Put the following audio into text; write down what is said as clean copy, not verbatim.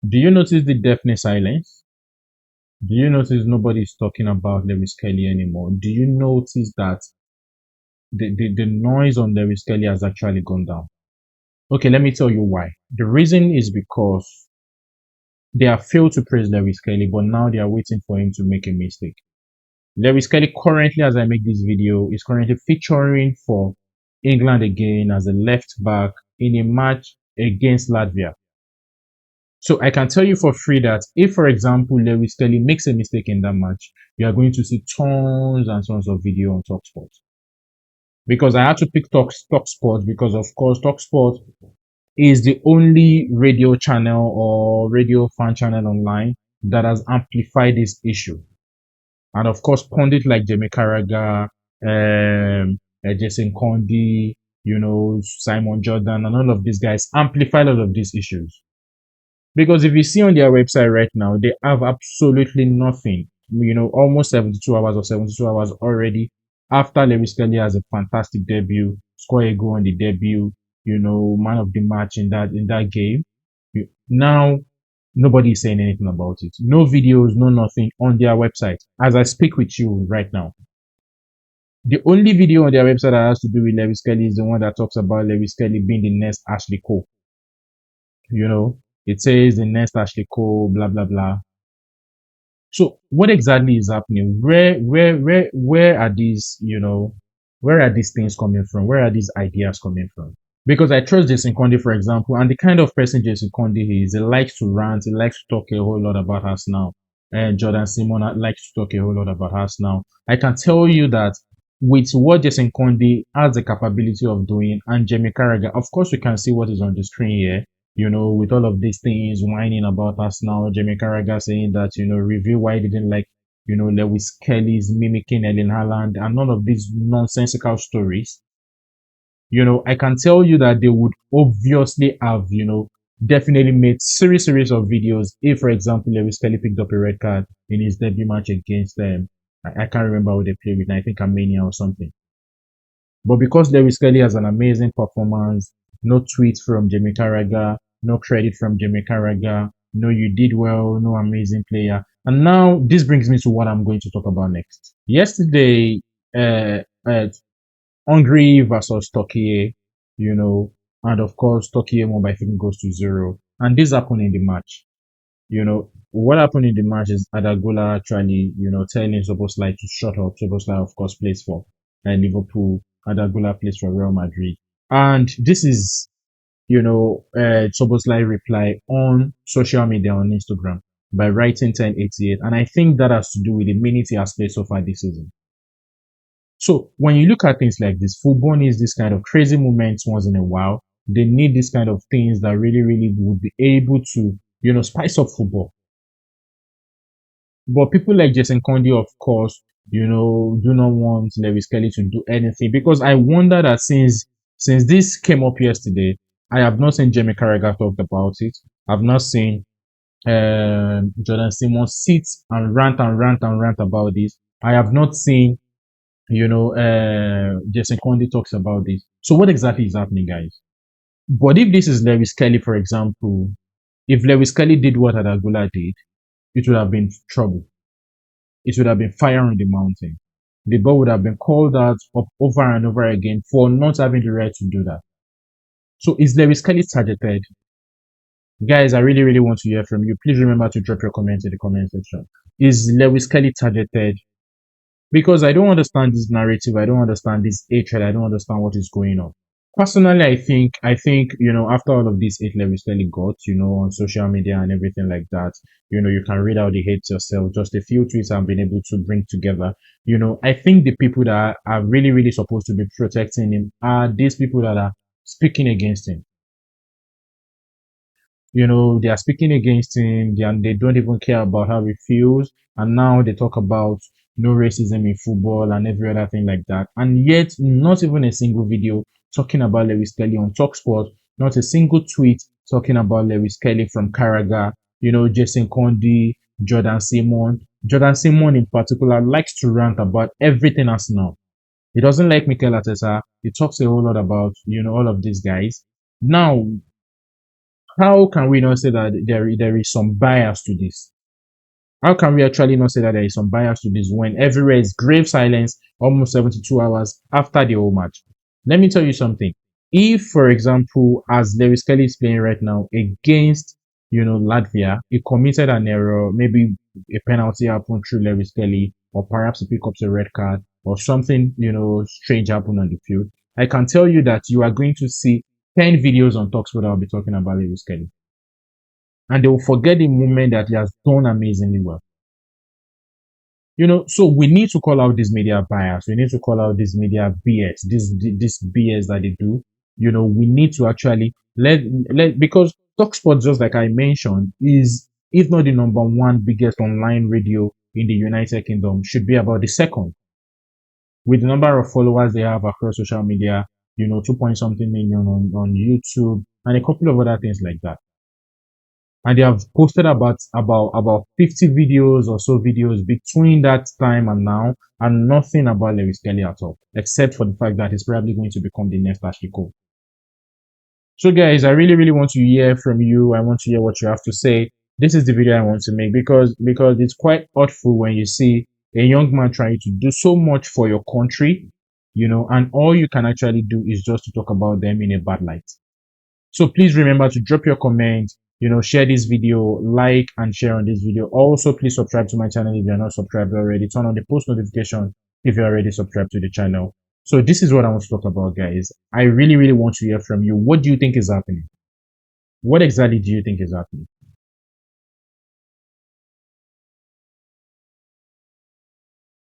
Do you notice the deafening silence? Do you notice nobody's talking about Lewis Kelly anymore? Do you notice that the noise on Lewis Kelly has actually gone down? Okay, let me tell you why. The reason is because they have failed to praise Lewis Kelly, but now they are waiting for him to make a mistake. Lewis Skelly currently, as I make this video, is currently featuring for England again as a left back in a match against Latvia. So I can tell you for free that if, for example, Lewis Skelly makes a mistake in that match, you are going to see tons and tons of video on TalkSport. Because I had to pick TalkSport because, of course, TalkSport is the only radio channel or radio fan channel online that has amplified this issue. And of course, pundits like Jamie Carragher, Jason Condi, Simon Jordan, and all of these guys amplify all of these issues. Because if you see on their website right now, they have absolutely nothing. Almost 72 hours or 72 hours already after Lewis Kelly has a fantastic debut, score a goal on the debut, man of the match in that game. Now nobody is saying anything about it. No videos, no nothing on their website. As I speak with you right now, the only video on their website that has to do with Lewis Kelly is the one that talks about Lewis Kelly being the next Ashley Cole. It says the next Ashley Cole, blah blah blah. So what exactly is happening? Where are these, where are these things coming from? Where are these ideas coming from? Because I trust Jason Condi, for example, and the kind of person Jason Condi is, he likes to rant, he likes to talk a whole lot about us now. And Jordan Simon likes to talk a whole lot about us now. I can tell you that with what Jason Condi has the capability of doing, and Jamie Carragher, of course, we can see what is on the screen here. With all of these things whining about us now, Jamie Carragher saying that, review why he didn't like, Lewis Kelly's mimicking Erling Haaland and none of these nonsensical stories. I can tell you that they would obviously have, definitely made series of videos if, for example, Lewis Kelly picked up a red card in his debut match against them. I can't remember who they played with. I think Armenia or something. But because Lewis Kelly has an amazing performance, no tweets from Jamie Carragher, no credit from Jamie Carragher, no you did well, no amazing player. And now this brings me to what I'm going to talk about next. Yesterday, Hungary versus Turkey, and of course, Turkey won by 15 goals to 0. And this happened in the match. What happened in the match is Adagola actually, telling Szoboszlai to shut up. Szoboszlai, of course, plays for Liverpool. Adagola plays for Real Madrid. And this is, Szoboszlai reply on social media on Instagram by writing 1088. And I think that has to do with the minutes he has played so far this season. So when you look at things like this, football needs this kind of crazy moments once in a while. They need this kind of things that really, really would be able to, spice up football. But people like Jason Condi, of course, do not want Lewis Kelly to do anything, because I wonder that since this came up yesterday, I have not seen Jamie Carragher talk about it. I've not seen Jordan Simon sit and rant about this. I have not seen Jason Condi talks about this. So what exactly is happening, guys? But if this is Lewis Kelly, for example, if Lewis Kelly did what Adagola did, it would have been trouble. It would have been fire on the mountain. The ball would have been called out over and over again for not having the right to do that. So is Lewis Kelly targeted? Guys, I really, really want to hear from you. Please remember to drop your comments in the comment section. Is Lewis Kelly targeted? Because I don't understand this narrative. I don't understand this hatred. I don't understand what is going on. Personally, I think, after all of this hate Lewis Kelly got, on social media and everything like that, you can read out the hate yourself. Just a few tweets I've been able to bring together. I think the people that are really, really supposed to be protecting him are these people that are speaking against him. They are speaking against him, and they don't even care about how he feels. And now they talk about no racism in football and every other thing like that. And yet, not even a single video talking about Lewis Kelly on TalkSport, not a single tweet talking about Lewis Kelly from Carragher, Jason Condi, Jordan Simon. Jordan Simon in particular likes to rant about everything Arsenal. He doesn't like Mikel Arteta. He talks a whole lot about, all of these guys. Now, How can we not say that there is some bias to this? How can we actually not say that there is some bias to this when everywhere is grave silence almost 72 hours after the whole match? Let me tell you something. If, for example, as Lewis Skelly is playing right now against, Latvia, he committed an error, maybe a penalty happened through Lewis Skelly, or perhaps he picked up a red card, or something, strange happened on the field. I can tell you that you are going to see 10 videos on TalkSPORT that will be talking about Lewis Skelly. And they will forget the moment that he has done amazingly well. So we need to call out this media bias. We need to call out this media BS, this BS that they do. We need to actually because TalkSport, just like I mentioned, is, if not the number one biggest online radio in the United Kingdom, should be about the second. With the number of followers they have across social media, 2 point something million on YouTube and a couple of other things like that. And they have posted about 50 videos or so videos between that time and now, and nothing about Lewis Skelly at all, except for the fact that he's probably going to become the next Ashley Cole. So guys, I really, really want to hear from you. I want to hear what you have to say. This is the video I want to make because it's quite hurtful when you see a young man trying to do so much for your country, and all you can actually do is just to talk about them in a bad light. So please remember to drop your comment, share this video, like and share on this video. Also, please subscribe to my channel if you're not subscribed already. Turn on the post notification if you're already subscribed to the channel. So this is what I want to talk about, guys. I really, really want to hear from you. What do you think is happening? What exactly do you think is happening?